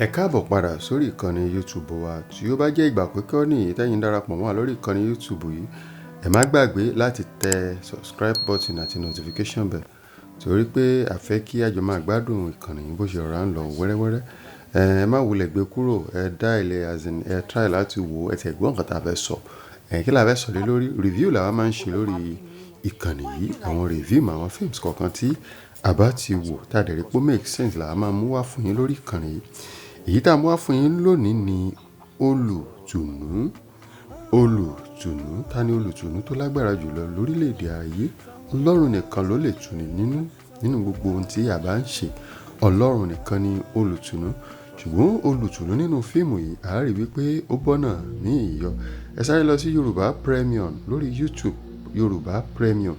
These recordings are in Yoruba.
Ẹ káàbọ̀ padà sórí ìkànnì YouTube wa. Tí ó bá jẹ́ ìgbà àkọ́kọ́ nìyí tẹ́yin darapọ̀ mọ́ wa lórí ìkànnì YouTube yìí, ẹ má gbàgbé láti tẹ subscribe button àti notification bell torí pé a fẹ́ kí a jọ máa gbádùn ìkànnì yìí bó ṣe rọra ń lọ wẹ́rẹ́wẹ́rẹ́. Ẹ má wulẹ̀ gbé kúrò, ẹ dá ilẹ̀ azin, ẹ try láti wò ẹ tẹ̀ gbọ́ nǹkan tá a fẹ́ sọ. Kí la fẹ́ sọ lé lórí? Review làwa máa ń ṣe lórí ìkànnì yìí. Àwọn review àwọn films kọ̀ọ̀kan tí a bá ti wò tá a dẹ̀ rí pé ó make sense làwa máa mú wá fún yín lórí ìkànnì yìí. Èyí tá a mú wá fún yín lónìí ni Olutunu. Olutunu, ta ni Olutunu tó lágbára jùlọ lórílẹ̀‐èdè ayé? Ọlọ́run nìkan ló lè tuni nínú gbogbo ohun tí a bá ń ṣe. Ọlọ́run nìkan ni Olutunu. Ṣùgbọ́n Olutunu nínú fíìmù yìí a rí wípé ó bọ́nà ní ìyọ. Ẹ sáré lọ sí Yoruba Premium lórí YouTube, Yoruba Premium.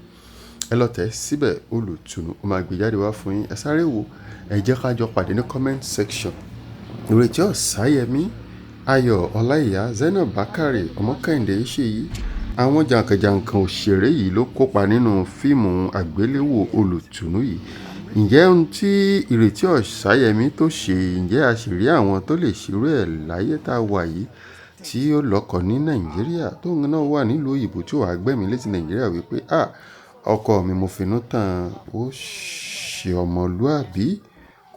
Ẹ lọ tẹ̀ síbẹ̀ Olutunu, ó máa gbé jáde wá fún yín. Ẹ sáré wò, ẹ jẹ́ ká jọ pàdé ní comment section. Ireti Osayemi Ayo Olaiya, Zainab Bakare, omokinde seyi. Àwọn jàǹkànjàǹkàn òṣèré yìí ló kópa nínú fíìmù àgbéléwò Olutunu yìí. Ǹjẹ́ ohun tí Ireti Osayemi tó ṣe, ǹjẹ́ a sì rí àwọn tó lè ṣerú ẹ̀ láyé tá a wà yìí tí ó lọ́kọ ní Nàìjíríà tóun náà wà nílùú òyìnbó tí ó wàá gbẹ̀mí létí Nàìjíríà wípé ọkọ mi mo finú tán, ó ṣe ọmọlúàbí,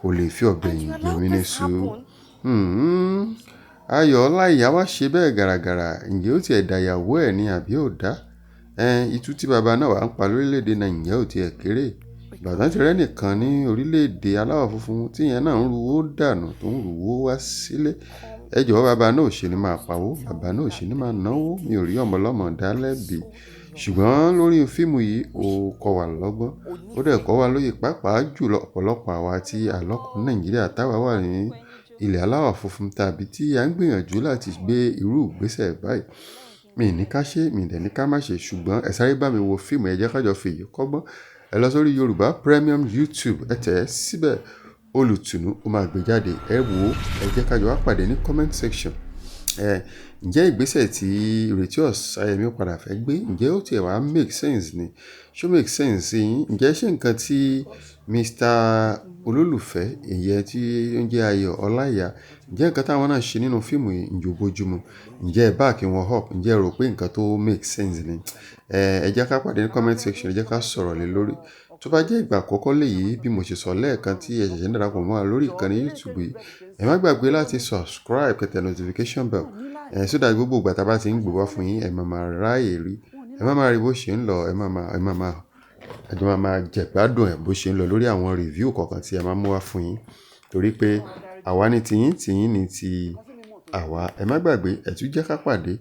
kò lè fi ọ̀bẹ yìn jẹ mí níṣu. Ayo Olaiya wá ṣe bẹ́ẹ̀ gàràgàrà. Ǹjẹ́ ó ti ẹ̀dà ìyàwó ẹ̀ ni àbí ò dá? Itú tí bàbá náà wà ń pa lórílẹ̀‐èdè Nàìjíríà ò ti ẹ̀ kéré. Ìbàdàn ti rẹ́ nìkan ní orílẹ̀‐èdè aláwọ̀ funfun tí ìyẹn náà ń ruwó dànù tó ń ruwó wá sílé. Ẹ jọ̀wọ́ bàbá náà ò ṣe ní máa pawó, bàbá náà ò ṣe ní máa náwó. Mi ò rí ọmọ ọlọ́mọ dá lẹ́bi. Ṣùgbọ́n lórí fíìmù yìí ó kọ́ wa lọ́gbọ́n, ó dẹ̀ kọ́ wa lóye pàápàá jùlọ ọ̀pọ̀lọpọ̀ àwa tí àlọ́kọ̀ Nàìjíríà táwa wà ní ilẹ̀ aláwọ̀ funfun tàbí tí a ń gbìyànjú láti gbé irú ìgbésẹ̀ báyìí. Mi ní ká ṣe, mi dẹ̀ ní ká má ṣe, ṣùgbọ́n ẹ sáré bá mi wo fíìmù, ẹ jẹ́ ká jọ fi èyí kọ́gbọ́n. Ẹ lọ sórí Yoruba Premium YouTube, ẹ tẹ̀ síbẹ̀ Olutunu, ó máa gbé jáde. Ẹ wò ó, ẹ jẹ́ ká jọ wá pàdé ní comment section. Ǹjẹ́ ìgbésẹ̀ tí Ireti Osayemi padà fẹ́ gbé, ǹjẹ́ ó tiẹ̀ wá make sense ni? Ṣó make sense sí yín? Ǹjẹ́ ṣé nǹkan tí Mr. Olólùfẹ́, ìyẹn tí ó ń jẹ́ Ayo Olaiya, ǹjẹ́ nǹkan táwọn náà ṣe nínú fíìmù yìí ǹjẹ́ ó bójúmu? Ǹjẹ́ ẹ back wọn up? Ǹjẹ́ ẹ rò pé nǹkan tó make sense ni? Ẹ jẹ́ ká pàdé ní comment section, ẹ jẹ́ ká sọ̀rọ̀ lé lórí. Tó bá jẹ́ ìgbà àkọ́kọ́ léyìí, bí mo ṣe sọ lẹ́ẹ̀kan tí ẹ ṣẹ̀ṣẹ̀ ń darapọ̀ mọ́ wa lórí ìkànnì YouTube yìí, ẹ má gbàgbé láti subscribe, kẹ́ tẹ notification bell. So that gbogbo ìgbà tá a bá ti ń gbé wá fún yín, ẹ máa ráyè rí. Ẹ má máa rí bó ṣe ń lọ, ẹ máa jẹ̀gbádùn ẹ̀ bó ṣe ń lọ lórí àwọn review kọ̀ọ̀kan tí ẹ máa mú wá fún yín. Torí pé àwa ni tiyín, tiyín ni ti àwa. Ẹ má gbàgbé, ẹ tún jẹ́ ká pàdé